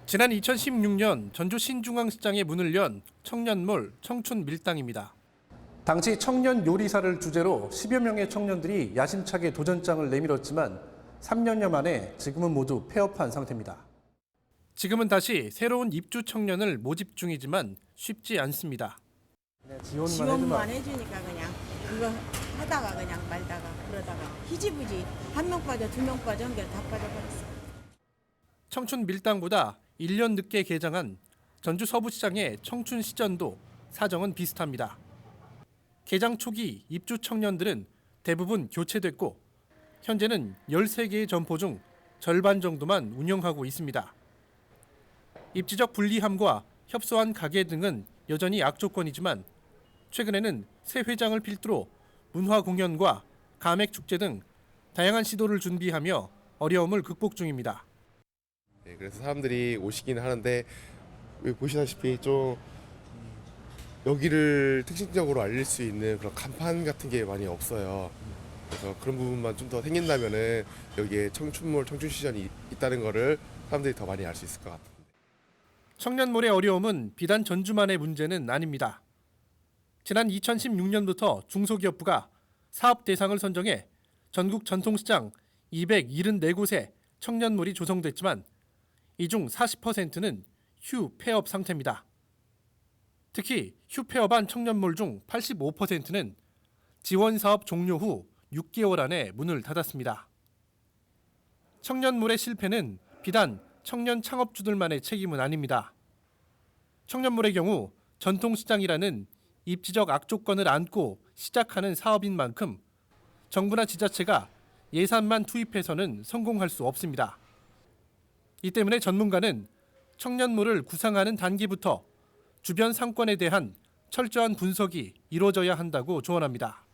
지난 2016년 전주 신중앙시장에 문을 연 청년몰 청춘밀당입니다. 당시 청년 요리사를 주제로 10여 명의 청년들이 야심차게 도전장을 내밀었지만 3년여 만에 지금은 모두 폐업한 상태입니다. 지금은 다시 새로운 입주 청년을 모집 중이지만 쉽지 않습니다. 지원만 해주니까 그냥 그거 하다가 그냥 말다가 그러다가 희지부지 한 명 빠져 두 명 빠져 연결 다 빠져버렸어. 청춘밀당보다 1년 늦게 개장한 전주 서부시장의 청춘시전도 사정은 비슷합니다. 개장 초기 입주 청년들은 대부분 교체됐고 현재는 13개의 점포 중 절반 정도만 운영하고 있습니다. 입지적 불리함과 협소한 가게 등은 여전히 악조건이지만 최근에는 새 회장을 필두로 문화 공연과 가맥 축제 등 다양한 시도를 준비하며 어려움을 극복 중입니다. 네, 그래서 사람들이 오시긴 하는데 보시다시피 좀 여기를 특징적으로 알릴 수 있는 그런 간판 같은 게 많이 없어요. 그래서 그런 부분만 좀 더 생긴다면은 여기에 청춘몰, 청춘시전이 있다는 거를 사람들이 더 많이 알 수 있을 것 같아요. 청년몰의 어려움은 비단 전주만의 문제는 아닙니다. 지난 2016년부터 중소기업부가 사업 대상을 선정해 전국 전통시장 274곳에 청년몰이 조성됐지만 이 중 40%는 휴 폐업 상태입니다. 특히 휴 폐업한 청년몰 중 85%는 지원 사업 종료 후 6개월 안에 문을 닫았습니다. 청년몰의 실패는 비단 청년 창업주들만의 책임은 아닙니다. 청년몰의 경우 전통시장이라는 입지적 악조건을 안고 시작하는 사업인 만큼 정부나 지자체가 예산만 투입해서는 성공할 수 없습니다. 이 때문에 전문가는 청년몰을 구상하는 단계부터 주변 상권에 대한 철저한 분석이 이루어져야 한다고 조언합니다.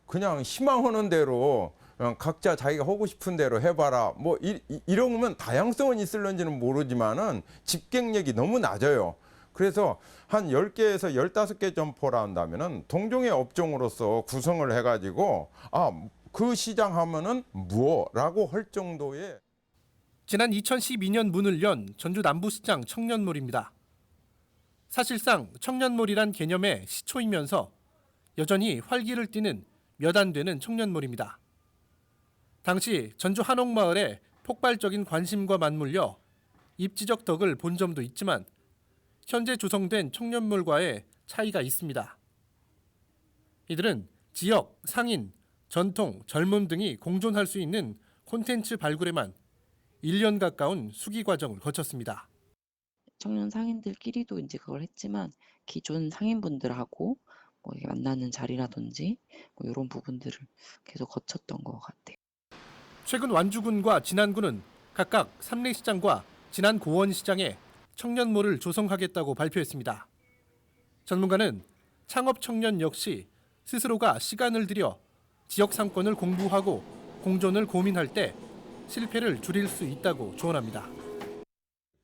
그냥 희망하는 대로 각자 자기가 하고 싶은 대로 해봐라. 뭐 이런 거면 다양성은 있을런지는 모르지만은 집객력이 너무 낮아요. 그래서 한 10개에서 15개 점포라 한다면은 동종의 업종으로서 구성을 해가지고 그 시장 하면은 무엇라고 할 정도의. 지난 2012년 문을 연 전주 남부시장 청년몰입니다. 사실상 청년몰이란 개념의 시초이면서 여전히 활기를 띠는 몇 안 되는 청년몰입니다. 당시 전주 한옥마을에 폭발적인 관심과 맞물려 입지적 덕을 본 점도 있지만 현재 조성된 청년몰과의 차이가 있습니다. 이들은 지역, 상인, 전통, 젊음 등이 공존할 수 있는 콘텐츠 발굴에만 1년 가까운 수기 과정을 거쳤습니다. 청년 상인들끼리도 이제 그걸 했지만 기존 상인분들하고 뭐 이렇게 만나는 자리라든지 뭐 이런 부분들을 계속 거쳤던 것 같아요. 최근 완주군과 진안군은 각각 삼례시장과 진안 고원시장에 청년몰을 조성하겠다고 발표했습니다. 전문가는 창업 청년 역시 스스로가 시간을 들여 지역 상권을 공부하고 공존을 고민할 때 실패를 줄일 수 있다고 조언합니다.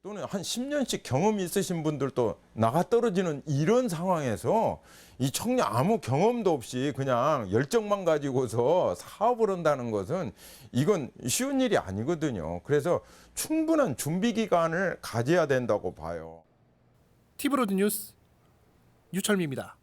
또는 한 10년씩 경험이 있으신 분들도 나가 떨어지는 이런 상황에서 이 청년 아무 경험도 없이 그냥 열정만 가지고서 사업을 한다는 것은 이건 쉬운 일이 아니거든요. 그래서 충분한 준비 기간을 가져야 된다고 봐요. 티브로드 뉴스 유철미입니다.